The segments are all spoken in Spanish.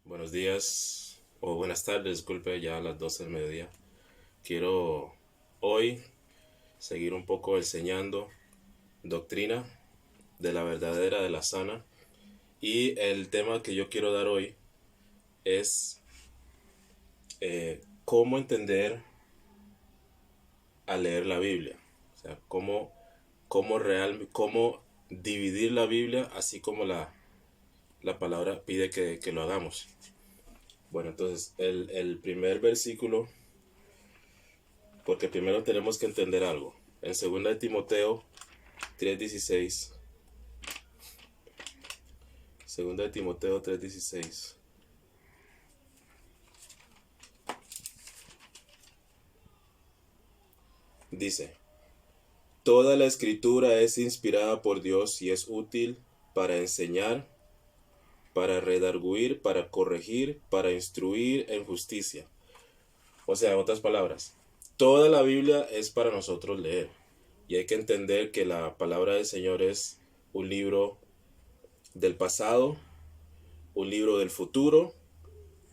Buenos días o buenas tardes, disculpe, ya a las 12 del mediodía. Quiero hoy seguir un poco enseñando doctrina de la verdadera, de la sana. Y el tema que yo quiero dar hoy es cómo entender al leer la Biblia. O sea, cómo dividir la Biblia así como la palabra pide que lo hagamos. Bueno, entonces el primer versículo, porque primero tenemos que entender algo. En 2 de Timoteo 3:16, 2 de Timoteo 3:16, dice: Toda la escritura es inspirada por Dios y es útil para enseñar, para redarguir, para corregir, para instruir en justicia. O sea, en otras palabras, toda la Biblia es para nosotros leer. Y hay que entender que la palabra del Señor es un libro del pasado, un libro del futuro.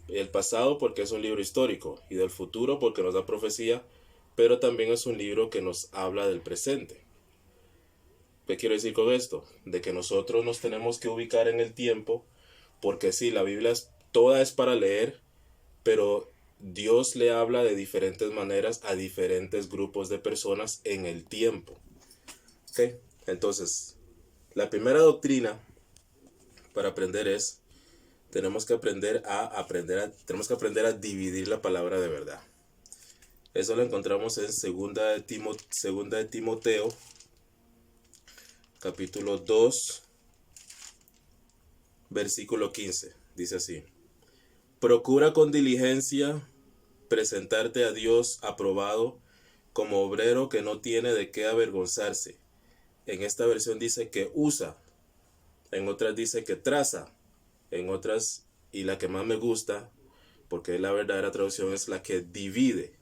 El pasado porque es un libro histórico y del futuro porque nos da profecía, pero también es un libro que nos habla del presente. ¿Qué quiero decir con esto? De que nosotros nos tenemos que ubicar en el tiempo, porque sí, la Biblia toda es para leer, pero Dios le habla de diferentes maneras a diferentes grupos de personas en el tiempo. ¿Ok? Entonces, la primera doctrina para aprender es tenemos que aprender a dividir la palabra de verdad. Eso lo encontramos en segunda de Timoteo, capítulo 2, versículo 15. Dice así: Procura con diligencia presentarte a Dios aprobado como obrero que no tiene de qué avergonzarse. En esta versión dice que usa, en otras dice que traza, en otras, y la que más me gusta, porque la verdadera traducción, es la que divide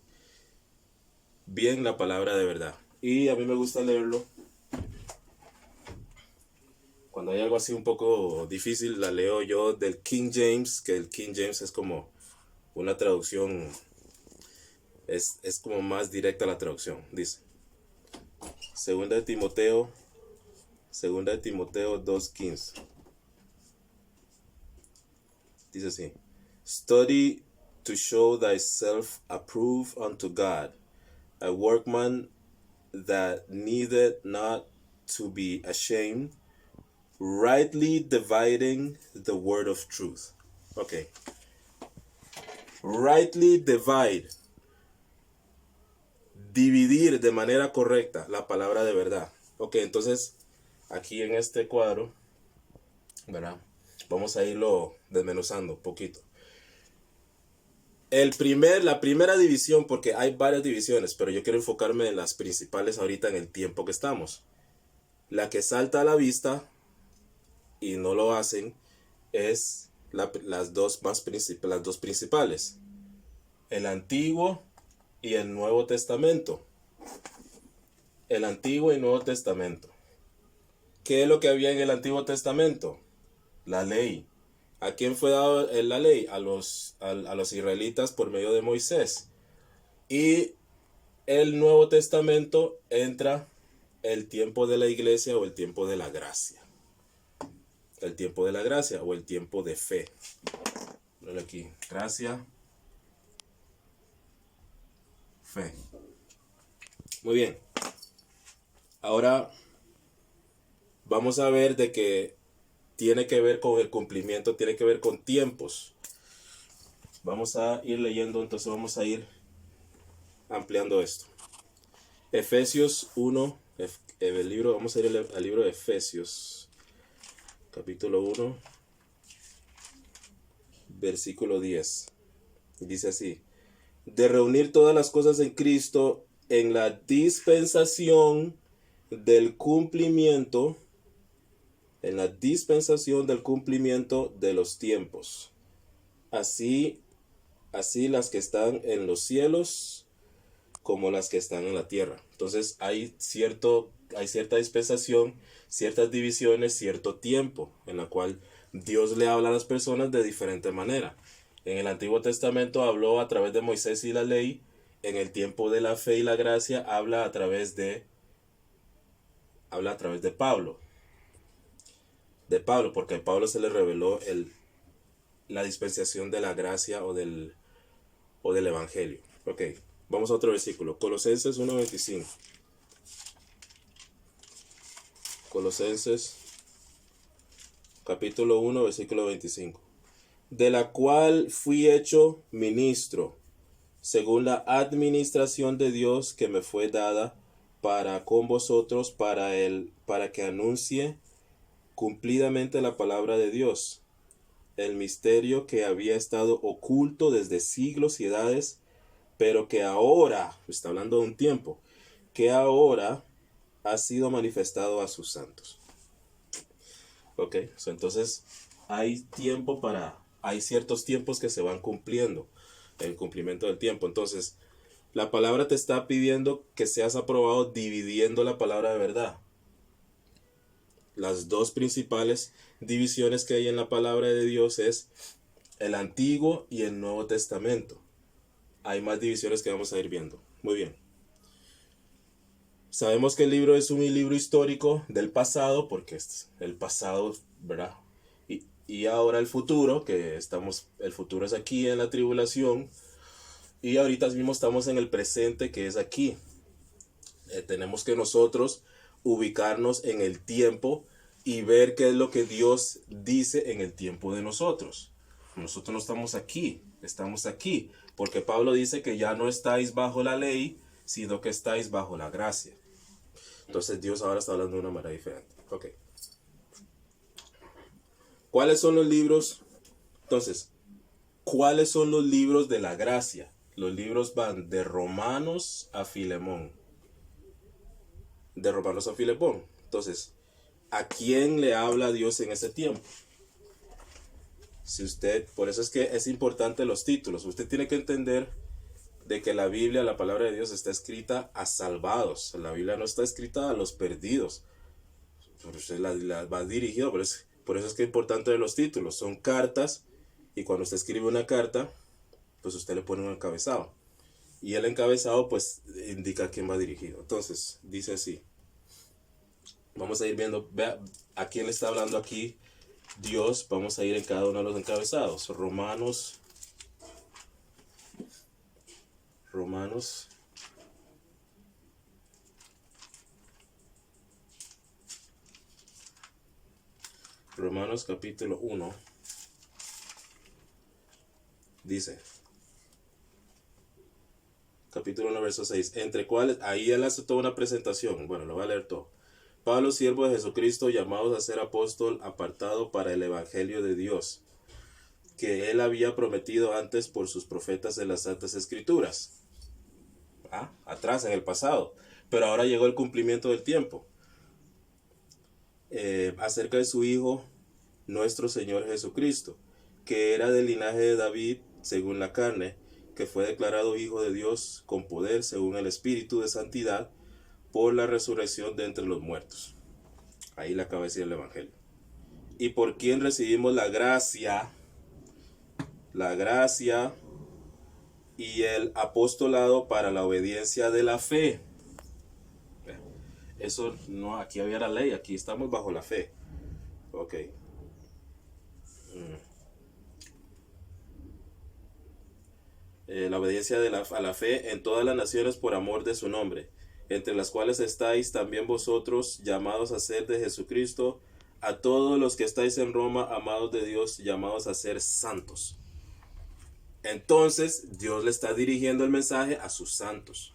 bien la palabra de verdad. Y a mí me gusta leerlo cuando hay algo así un poco difícil. La leo yo del King James, que el King James es como una traducción, es como más directa la traducción. Dice segunda de Timoteo 2:15. Dice así: Study to show thyself approved unto God, a workman that needeth not to be ashamed, rightly dividing the word of truth. Ok. Rightly divide. Dividir de manera correcta la palabra de verdad. Ok, entonces aquí en este cuadro, ¿verdad? Vamos a irlo desmenuzando un poquito. La primera división, porque hay varias divisiones, pero yo quiero enfocarme en las principales ahorita en el tiempo que estamos. La que salta a la vista, y no lo hacen, es las dos principales: el Antiguo y el Nuevo Testamento. El Antiguo y Nuevo Testamento. ¿Qué es lo que había en el Antiguo Testamento? La ley. ¿A quién fue dado la ley? A los israelitas por medio de Moisés. Y el Nuevo Testamento entra el tiempo de la iglesia o el tiempo de la gracia. El tiempo de la gracia o el tiempo de fe. Míralo aquí. Gracia, fe. Muy bien. Ahora vamos a ver de que tiene que ver con el cumplimiento, tiene que ver con tiempos. Vamos a ir leyendo, entonces vamos a ir ampliando esto. Efesios 1, vamos a ir al libro de Efesios, capítulo 1, versículo 10. Dice así: de reunir todas las cosas en Cristo en la dispensación del cumplimiento, de los tiempos. Así las que están en los cielos como las que están en la tierra. Entonces hay cierta dispensación, ciertas divisiones, cierto tiempo en la cual Dios le habla a las personas de diferente manera. En el Antiguo Testamento habló a través de Moisés y la ley. En el tiempo de la fe y la gracia habla a través de Pablo. De Pablo, porque a Pablo se le reveló la dispensación de la gracia o del evangelio. Ok, vamos a otro versículo. Colosenses 1:25. Colosenses capítulo 1, versículo 25. De la cual fui hecho ministro, según la administración de Dios que me fue dada para con vosotros, para que anuncie cumplidamente la palabra de Dios, el misterio que había estado oculto desde siglos y edades, pero que ahora, está hablando de un tiempo, que ahora ha sido manifestado a sus santos. Ok, entonces hay ciertos tiempos que se van cumpliendo, el cumplimiento del tiempo. Entonces, la palabra te está pidiendo que seas aprobado dividiendo la palabra de verdad. Las dos principales divisiones que hay en la palabra de Dios es el Antiguo y el Nuevo Testamento. Hay más divisiones que vamos a ir viendo. Muy bien. Sabemos que el libro es un libro histórico del pasado, porque es el pasado, ¿verdad? Y ahora el futuro, el futuro es aquí en la tribulación, y ahorita mismo estamos en el presente, que es aquí. Tenemos que nosotros ubicarnos en el tiempo y ver qué es lo que Dios dice en el tiempo de nosotros. Nosotros no estamos aquí, porque Pablo dice que ya no estáis bajo la ley, sino que estáis bajo la gracia. Entonces Dios ahora está hablando de una manera diferente. Ok. ¿Cuáles son los libros? Entonces, ¿cuáles son los libros de la gracia? Los libros van de Romanos a Filemón. De Romanos a Filemón. Entonces, ¿a quién le habla Dios en ese tiempo? Por eso es que es importante los títulos. Usted tiene que entender de que la Biblia, la palabra de Dios, está escrita a salvados. La Biblia no está escrita a los perdidos. Usted la va dirigido, por eso es que es importante los títulos. Son cartas, y cuando usted escribe una carta, pues usted le pone un encabezado. Y el encabezado, pues, indica a quién va dirigido. Entonces, dice así. Vamos a ir viendo, vea a quién le está hablando aquí Dios. Vamos a ir en cada uno de los encabezados. Romanos capítulo 1 dice, capítulo 1 verso 6, entre cuales, ahí él hace toda una presentación. Bueno, lo voy a leer todo. Pablo, siervo de Jesucristo, llamados a ser apóstol, apartado para el evangelio de Dios, que él había prometido antes por sus profetas en las Santas Escrituras. Atrás, en el pasado. Pero ahora llegó el cumplimiento del tiempo. Acerca de su Hijo, nuestro Señor Jesucristo, que era del linaje de David, según la carne, que fue declarado Hijo de Dios con poder, según el Espíritu de Santidad, por la resurrección de entre los muertos. Ahí le acaba de decir el Evangelio. Y por quien recibimos la gracia y el apostolado para la obediencia de la fe. Eso no, aquí había la ley, aquí estamos bajo la fe. Ok. La obediencia a la fe en todas las naciones por amor de su nombre, entre las cuales estáis también vosotros, llamados a ser de Jesucristo, a todos los que estáis en Roma, amados de Dios, llamados a ser santos. Entonces, Dios le está dirigiendo el mensaje a sus santos.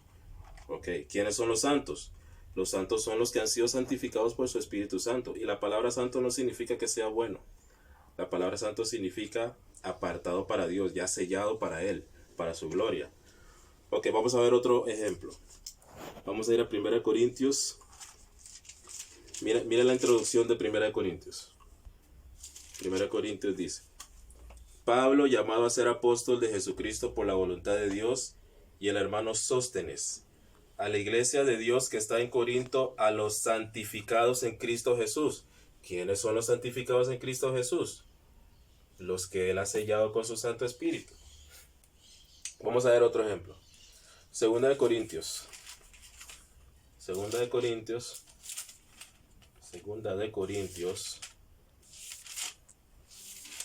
Ok, ¿quiénes son los santos? Los santos son los que han sido santificados por su Espíritu Santo. Y la palabra santo no significa que sea bueno. La palabra santo significa apartado para Dios, ya sellado para Él, para su gloria. Ok, vamos a ver otro ejemplo. Vamos a ir a 1 Corintios. Mira la introducción de 1 Corintios. 1 Corintios dice: Pablo, llamado a ser apóstol de Jesucristo por la voluntad de Dios, y el hermano Sóstenes, a la iglesia de Dios que está en Corinto, a los santificados en Cristo Jesús. ¿Quiénes son los santificados en Cristo Jesús? Los que Él ha sellado con su Santo Espíritu. Vamos a ver otro ejemplo. Segunda de Corintios. Segunda de Corintios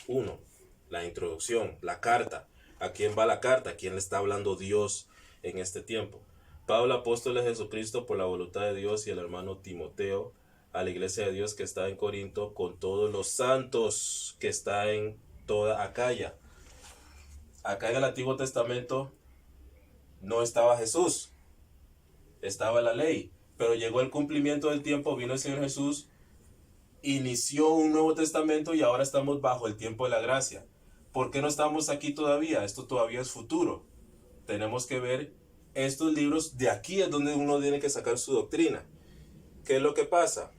1. La introducción, la carta. ¿A quién va la carta? ¿A quién le está hablando Dios en este tiempo? Pablo, apóstol de Jesucristo por la voluntad de Dios, y el hermano Timoteo, a la iglesia de Dios que está en Corinto, con todos los santos que está en toda Acaya. Acá en el Antiguo Testamento no estaba Jesús, estaba la ley, pero llegó el cumplimiento del tiempo, vino el Señor Jesús, inició un Nuevo Testamento y ahora estamos bajo el tiempo de la gracia. ¿Por qué no estamos aquí todavía? Esto todavía es futuro. Tenemos que ver estos libros, de aquí es donde uno tiene que sacar su doctrina. ¿Qué es lo que pasa?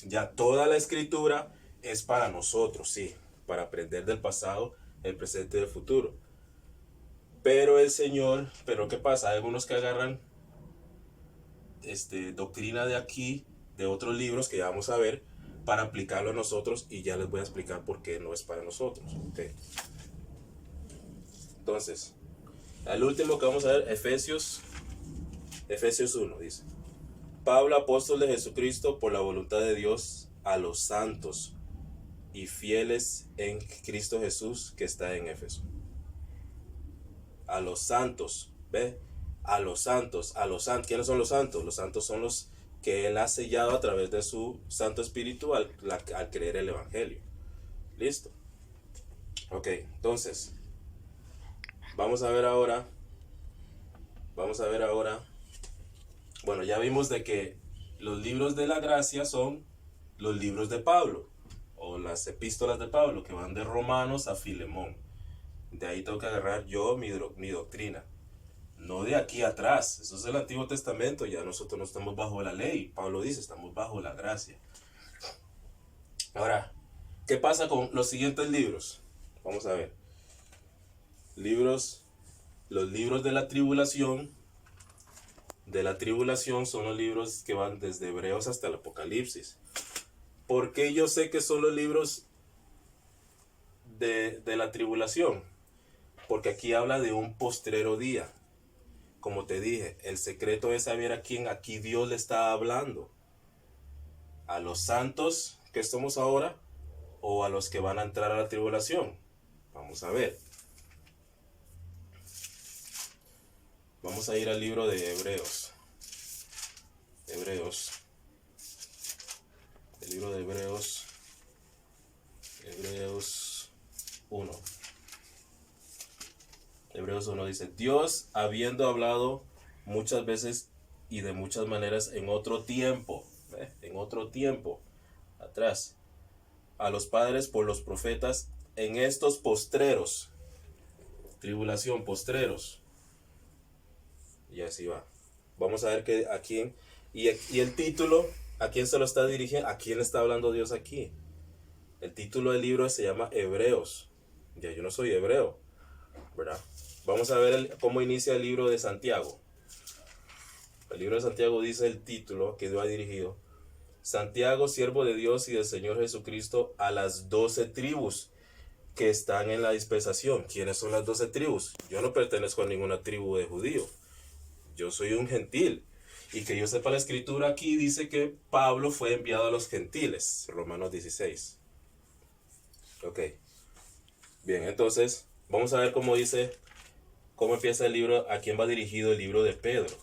Ya toda la escritura es para nosotros, sí, para aprender del pasado, el presente y el futuro. Pero el Señor, pero ¿qué pasa? Hay algunos que agarran doctrina de aquí, de otros libros que ya vamos a ver, para aplicarlo a nosotros, y ya les voy a explicar por qué no es para nosotros. ¿Okay? Entonces, al último que vamos a ver, Efesios 1 dice: Pablo, apóstol de Jesucristo por la voluntad de Dios, a los santos y fieles en Cristo Jesús que está en Éfeso. A los santos, ¿ve? A los santos. ¿Quiénes son los santos? Los santos son los que Él ha sellado a través de su Santo Espíritu al creer el Evangelio. ¿Listo? Ok, entonces, vamos a ver ahora, bueno, ya vimos de que los libros de la gracia son los libros de Pablo, o las epístolas de Pablo, que van de Romanos a Filemón. De ahí tengo que agarrar yo mi doctrina. No de aquí atrás, eso es el Antiguo Testamento, ya nosotros no estamos bajo la ley. Pablo dice, estamos bajo la gracia. Ahora, ¿qué pasa con los siguientes libros? Vamos a ver. Los libros de la tribulación son los libros que van desde Hebreos hasta el Apocalipsis. ¿Por qué yo sé que son los libros de la tribulación? Porque aquí habla de un postrero día. Como te dije, el secreto es saber a quién aquí Dios le está hablando. ¿A los santos que estamos ahora o a los que van a entrar a la tribulación? Vamos a ver. Vamos a ir al libro de Hebreos. El libro de Hebreos 1. Hebreos 1 dice: Dios, habiendo hablado muchas veces y de muchas maneras en otro tiempo, atrás, a los padres por los profetas, en estos postreros, tribulación, postreros. Y así va. Vamos a ver que a quién, y el título, ¿a quién se lo está dirigiendo? ¿A quién está hablando Dios aquí? El título del libro se llama Hebreos. Ya yo no soy hebreo, ¿verdad? Vamos a ver cómo inicia el libro de Santiago. El libro de Santiago dice el título que Dios ha dirigido: Santiago, siervo de Dios y del Señor Jesucristo, a las 12 tribus que están en la dispensación. ¿Quiénes son las 12 tribus? Yo no pertenezco a ninguna tribu de judío. Yo soy un gentil. Y que yo sepa, la escritura aquí dice que Pablo fue enviado a los gentiles. Romanos 16. Ok. Bien, entonces vamos a ver cómo empieza el libro, a quién va dirigido el libro de Pedro.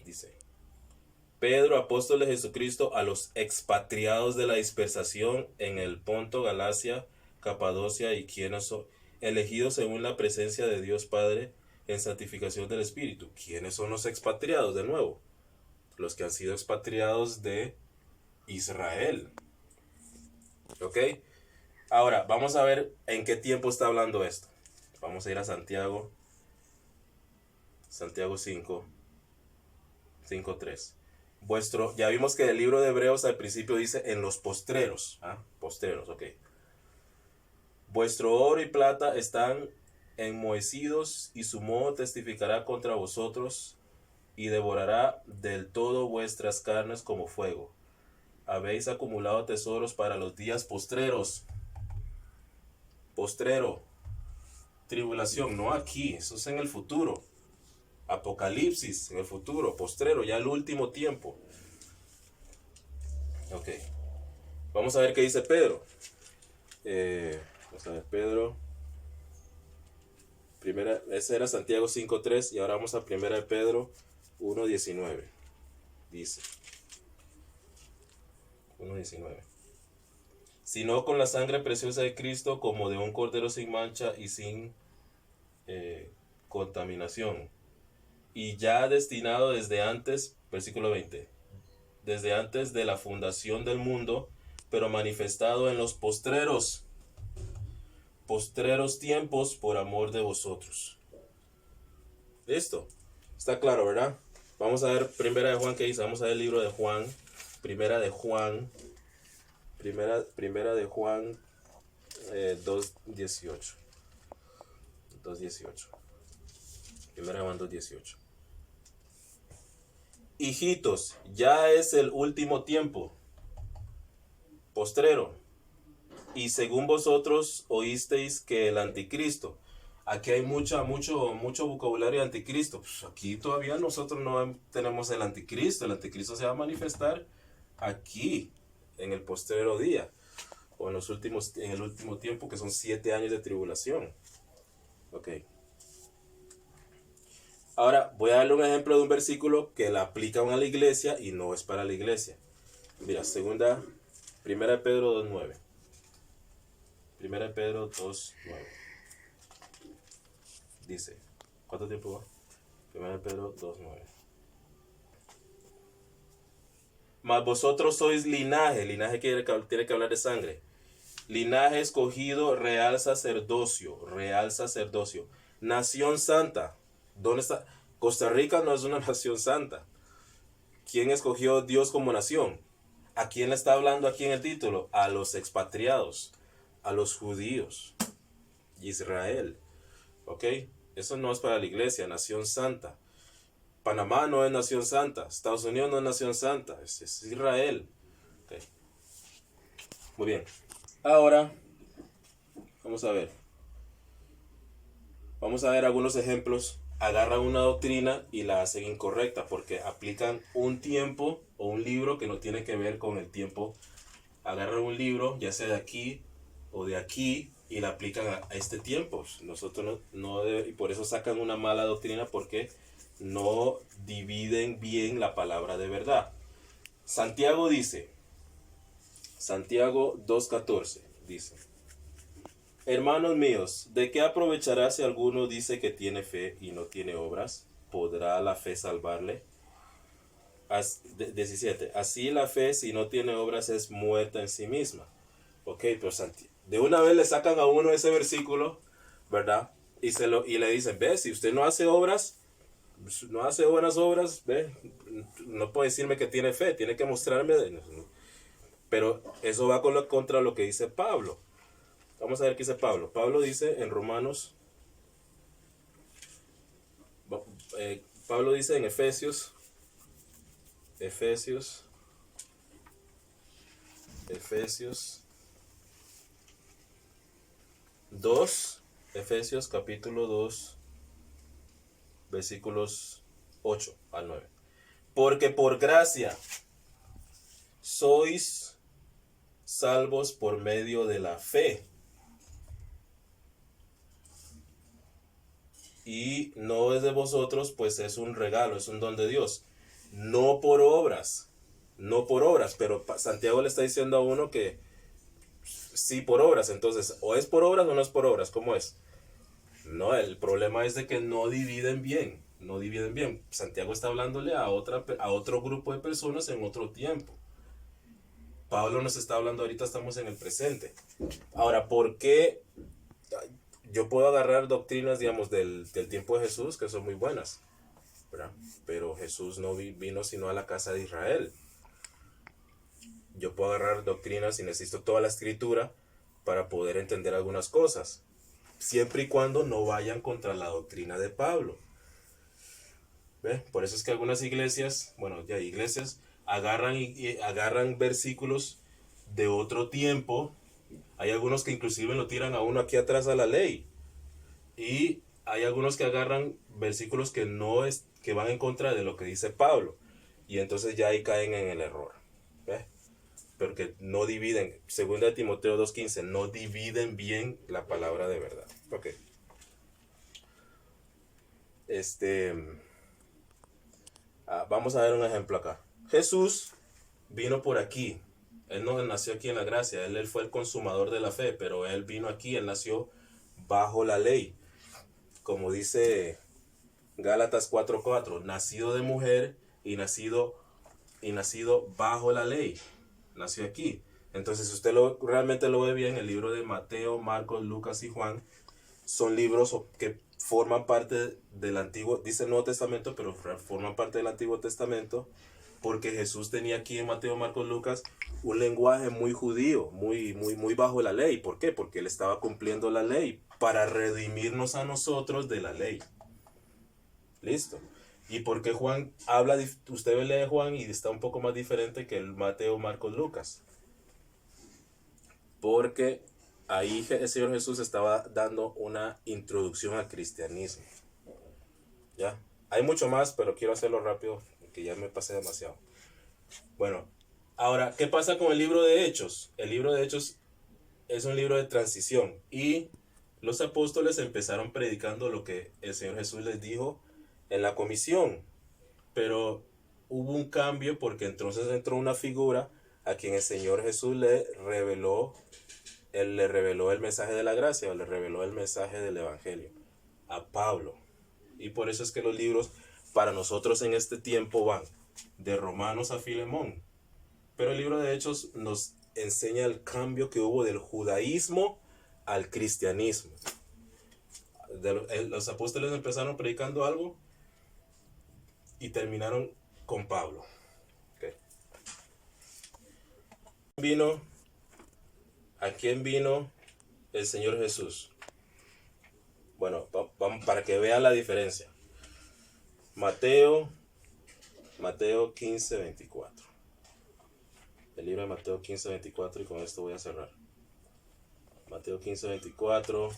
Dice: Pedro, apóstol de Jesucristo, a los expatriados de la dispersación en el Ponto, Galacia, Capadocia y quienes son elegidos según la presencia de Dios Padre en santificación del Espíritu. ¿Quiénes son los expatriados? De nuevo, los que han sido expatriados de Israel. ¿Ok? Ahora, vamos a ver en qué tiempo está hablando esto. Vamos a ir a Santiago 5:3. Ya vimos que el libro de Hebreos al principio dice en los postreros. Postreros, ok. Vuestro oro y plata están enmohecidos, y su moho testificará contra vosotros, y devorará del todo vuestras carnes como fuego. habéis acumulado tesoros para los días postreros. Postrero, tribulación, no aquí, eso es en el futuro. Apocalipsis, en el futuro, postrero, ya el último tiempo. Ok, vamos a ver qué dice Pedro. Vamos a ver, Pedro. Ese era Santiago 5:3 y ahora vamos a 1 de Pedro 1:19. Dice 1:19. Sino con la sangre preciosa de Cristo, como de un cordero sin mancha y sin contaminación. Y ya destinado desde antes, versículo 20, desde antes de la fundación del mundo, pero manifestado en los postreros tiempos por amor de vosotros. Listo. Está claro, ¿verdad? Vamos a ver Primera de Juan, ¿qué dice? Vamos a ver el libro de Juan. Primera de Juan 2:18. 2:18. Primera de Juan 2:18. Hijitos, ya es el último tiempo, postrero. Y según vosotros oísteis que el anticristo. Aquí hay mucho vocabulario de anticristo. Pues aquí todavía nosotros no tenemos el anticristo. El anticristo se va a manifestar aquí, en el postrero día. O en el último tiempo, que son 7 años de tribulación. Ok. Ahora voy a darle un ejemplo de un versículo que la aplican a la iglesia y no es para la iglesia. Mira, Primera de Pedro 2:9. Primera de Pedro 2:9. Dice, ¿cuánto tiempo va? Primera de Pedro 2:9. Mas vosotros sois linaje tiene que hablar de sangre. Linaje escogido, real sacerdocio, nación santa. ¿Dónde está? Costa Rica no es una nación santa. ¿Quién escogió Dios como nación? ¿A quién le está hablando aquí en el título? A los expatriados, a los judíos, Israel. ¿Ok? Eso no es para la iglesia, nación santa. Panamá no es nación santa, Estados Unidos no es nación santa, es Israel. Okay. Muy bien. Ahora, vamos a ver algunos ejemplos. Agarran una doctrina y la hacen incorrecta porque aplican un tiempo o un libro que no tiene que ver con el tiempo. Agarran un libro, ya sea de aquí o de aquí, y la aplican a este tiempo. Nosotros y por eso sacan una mala doctrina, porque no dividen bien la palabra de verdad. Santiago 2:14 dice: hermanos míos, ¿de qué aprovechará si alguno dice que tiene fe y no tiene obras? ¿Podrá la fe salvarle? 17. Así la fe, si no tiene obras, es muerta en sí misma. Ok, pero de una vez le sacan a uno ese versículo, ¿verdad? Y le dicen, ve, si usted no hace obras, no hace buenas obras, ve, no puede decirme que tiene fe, tiene que mostrarme. Pero eso va contra lo que dice Pablo. Vamos a ver qué dice Pablo. Pablo dice en Romanos, Pablo dice en Efesios 2, Efesios capítulo 2, versículos 8 al 9. Porque por gracia sois salvos por medio de la fe. Y no es de vosotros, pues es un regalo, es un don de Dios. No por obras, pero Santiago le está diciendo a uno que sí por obras. Entonces, o es por obras o no es por obras, ¿cómo es? No, el problema es de que no dividen bien. Santiago está hablándole a otro grupo de personas en otro tiempo. Pablo nos está hablando ahorita, estamos en el presente. Ahora, ¿por qué? Yo puedo agarrar doctrinas, digamos, del tiempo de Jesús, que son muy buenas, ¿verdad? Pero Jesús no vino sino a la casa de Israel. Yo puedo agarrar doctrinas y necesito toda la escritura para poder entender algunas cosas, siempre y cuando no vayan contra la doctrina de Pablo. ¿Ve? Por eso es que algunas iglesias, y agarran versículos de otro tiempo. Hay algunos que inclusive lo tiran a uno aquí atrás a la ley. Y hay algunos que agarran versículos que no es, que van en contra de lo que dice Pablo. Y entonces ya ahí caen en el error. ¿Ves? Porque no dividen, según Timoteo 2:15, no dividen bien la palabra de verdad. Ok. Vamos a ver un ejemplo acá. Jesús vino por aquí. Él no nació aquí en la gracia. Él fue el consumador de la fe, pero él vino aquí. Él nació bajo la ley. Como dice Gálatas 4:4, nacido de mujer y nacido bajo la ley. Nació aquí. Entonces, si usted realmente lo ve bien, el libro de Mateo, Marcos, Lucas y Juan son libros que forman parte del Antiguo, dice el Nuevo Testamento, pero forman parte del Antiguo Testamento, porque Jesús tenía aquí en Mateo, Marcos, Lucas un lenguaje muy judío, muy bajo la ley. ¿Por qué? Porque él estaba cumpliendo la ley para redimirnos a nosotros de la ley. Listo. ¿Y por qué Juan habla? Usted lee Juan y está un poco más diferente que el Mateo, Marcos, Lucas. Porque ahí el Señor Jesús estaba dando una introducción al cristianismo. ¿Ya? Hay mucho más, pero quiero hacerlo rápido, porque ya me pasé demasiado. Bueno, ahora, ¿qué pasa con el libro de Hechos? El libro de Hechos es un libro de transición y los apóstoles empezaron predicando lo que el Señor Jesús les dijo en la comisión, pero hubo un cambio porque entonces entró una figura a quien el Señor Jesús le reveló el mensaje de la gracia, o le reveló el mensaje del evangelio a Pablo. Y por eso es que los libros para nosotros en este tiempo van de Romanos a Filemón. Pero el libro de Hechos nos enseña el cambio que hubo del judaísmo al cristianismo. Los apóstoles empezaron predicando algo y terminaron con Pablo. Okay. ¿A quién vino el Señor Jesús? Bueno, vamos para que vean la diferencia. Mateo 15:24. El libro de Mateo 15:24, y con esto voy a cerrar. Mateo 15:24.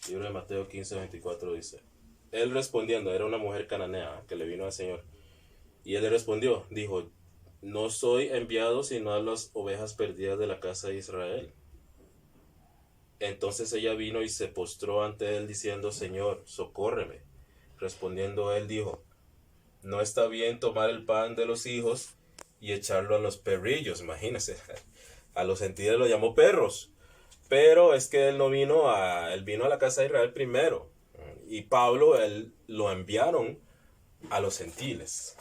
El libro de Mateo 15:24 dice: Él respondiendo, era una mujer cananea que le vino al Señor. Y él le respondió, dijo: no soy enviado sino a las ovejas perdidas de la casa de Israel. Entonces ella vino y se postró ante él diciendo: Señor, socórreme. Respondiendo él dijo: no está bien tomar el pan de los hijos y echarlo a los perrillos. Imagínense, a los gentiles lo llamó perros. Pero es que él vino a la casa de Israel primero. Y Pablo, él lo enviaron a los gentiles.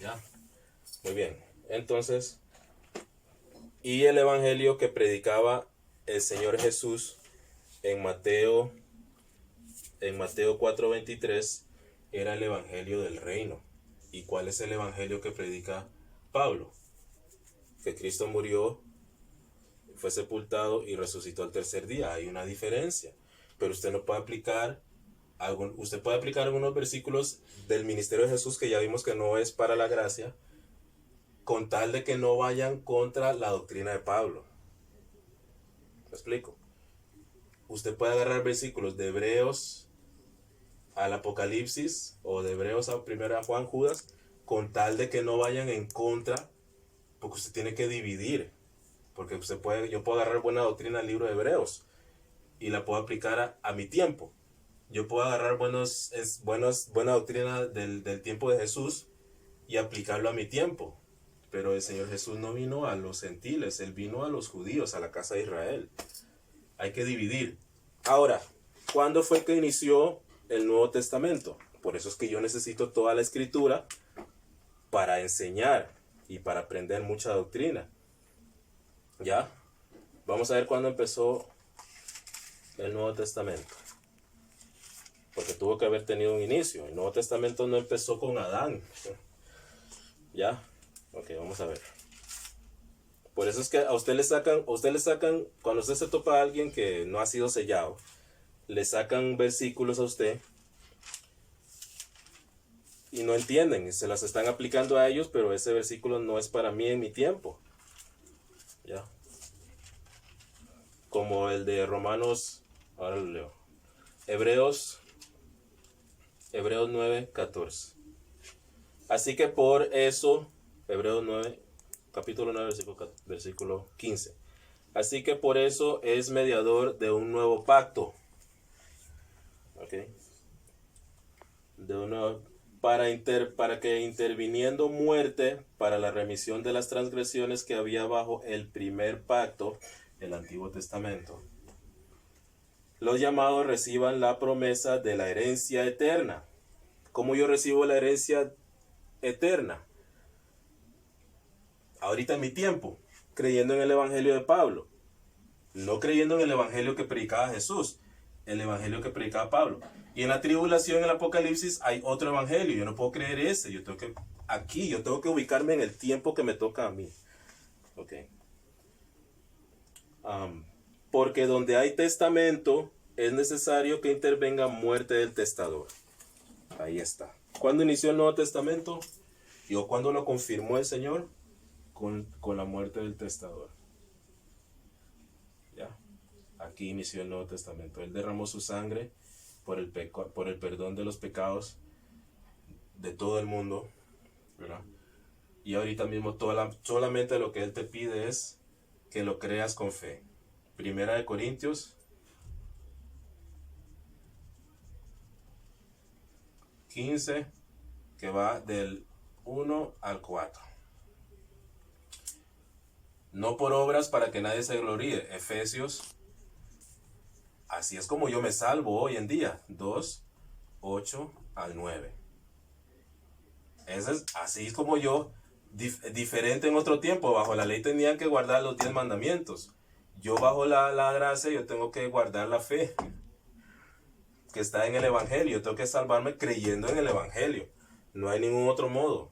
¿Ya? Muy bien. Entonces, y el evangelio que predicaba el Señor Jesús en Mateo 4:23 era el evangelio del reino. ¿Y cuál es el evangelio que predica Pablo? Que Cristo murió, fue sepultado y resucitó al tercer día. Hay una diferencia. Pero usted no puede aplicar algunos versículos del ministerio de Jesús que ya vimos que no es para la gracia, con tal de que no vayan contra la doctrina de Pablo. ¿Me explico? Usted puede agarrar versículos de Hebreos al Apocalipsis o de Hebreos a 1 Juan, Judas, con tal de que no vayan en contra, porque usted tiene que dividir. Porque yo puedo agarrar buena doctrina del libro de Hebreos y la puedo aplicar a mi tiempo. Yo puedo agarrar buena doctrina del tiempo de Jesús y aplicarlo a mi tiempo. Pero el Señor Jesús no vino a los gentiles, Él vino a los judíos, a la casa de Israel. Hay que dividir. Ahora, ¿cuándo fue que inició el Nuevo Testamento? Por eso es que yo necesito toda la Escritura para enseñar y para aprender mucha doctrina. ¿Ya? Vamos a ver cuándo empezó el Nuevo Testamento. Porque tuvo que haber tenido un inicio. El Nuevo Testamento no empezó con Adán. ¿Ya? Ok, vamos a ver. Por eso es que a usted le sacan, cuando usted se topa a alguien que no ha sido sellado, le sacan versículos a usted y no entienden, y se las están aplicando a ellos, pero ese versículo no es para mí en mi tiempo. ¿Ya? Como el de Romanos, ahora lo leo. Hebreos 9:14. Así que por eso, Hebreos 9, capítulo 9, versículo 15. Así que por eso es mediador de un nuevo pacto. ¿Ok? Para que interviniendo muerte para la remisión de las transgresiones que había bajo el primer pacto, el Antiguo Testamento, los llamados reciban la promesa de la herencia eterna. ¿Cómo yo recibo la herencia eterna? Ahorita en mi tiempo, creyendo en el Evangelio de Pablo, no creyendo en el Evangelio que predicaba Jesús, el Evangelio que predicaba Pablo. Y en la tribulación, en el Apocalipsis, hay otro Evangelio. Yo no puedo creer ese. Yo tengo que ubicarme en el tiempo que me toca a mí. Ok. Porque donde hay testamento, es necesario que intervenga muerte del testador. Ahí está. ¿Cuándo inició el Nuevo Testamento? ¿O cuándo lo confirmó el Señor? Con la muerte del testador. ¿Ya? Aquí inició el Nuevo Testamento. Él derramó su sangre por el perdón de los pecados de todo el mundo, ¿verdad? Y ahorita mismo solamente lo que Él te pide es que lo creas con fe. Primera de Corintios 15, que va del 1 al 4. No por obras para que nadie se gloríe. Efesios, así es como yo me salvo hoy en día. 2, 8 al 9. Así es como yo, diferente en otro tiempo. Bajo la ley tenían que guardar los 10 mandamientos. Yo bajo la gracia, yo tengo que guardar la fe que está en el Evangelio. Yo tengo que salvarme creyendo en el Evangelio. No hay ningún otro modo.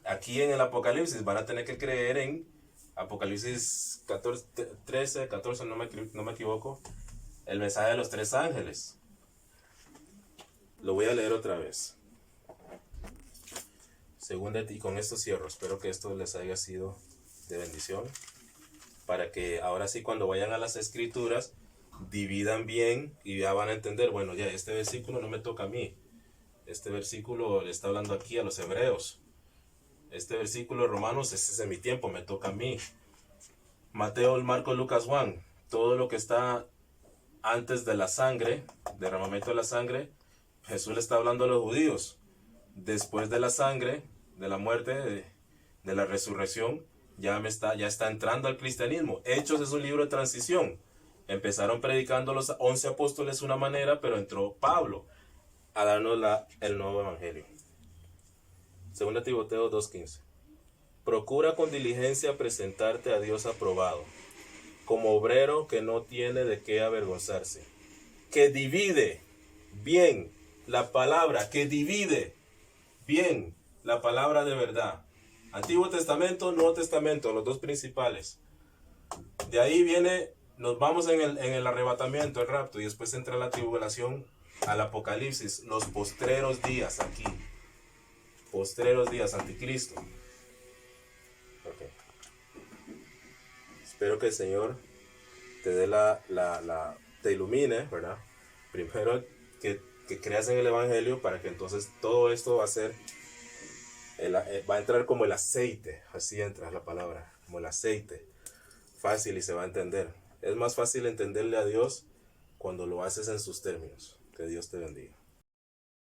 Aquí en el Apocalipsis van a tener que creer en Apocalipsis 13, 14, no me equivoco, el mensaje de los 3 ángeles. Lo voy a leer otra vez. Y con esto cierro. Espero que esto les haya sido de bendición. Para que ahora sí, cuando vayan a las escrituras, dividan bien y ya van a entender, bueno, ya este versículo no me toca a mí. Este versículo le está hablando aquí a los hebreos. Este versículo de Romanos, ese es de mi tiempo, me toca a mí. Mateo, Marcos, Lucas, Juan, todo lo que está antes de la sangre, derramamiento de la sangre, Jesús le está hablando a los judíos. Después de la sangre, de la muerte, de la resurrección, ya está entrando al cristianismo. Hechos es un libro de transición. Empezaron predicando los 11 apóstoles una manera, pero entró Pablo a darnos el nuevo evangelio. 2 Timoteo 2:15. Procura con diligencia presentarte a Dios aprobado, como obrero que no tiene de qué avergonzarse, que divide bien la palabra, que divide bien la palabra de verdad. Antiguo Testamento, Nuevo Testamento, los dos principales. De ahí nos vamos en el arrebatamiento, el rapto, y después entra la tribulación al Apocalipsis, los postreros días aquí. Postreros días, anticristo. Okay. Espero que el Señor te dé te ilumine, ¿verdad? Primero que creas en el Evangelio, para que entonces todo esto va a entrar como el aceite. Así entra la palabra, como el aceite. Fácil y se va a entender. Es más fácil entenderle a Dios cuando lo haces en sus términos. Que Dios te bendiga.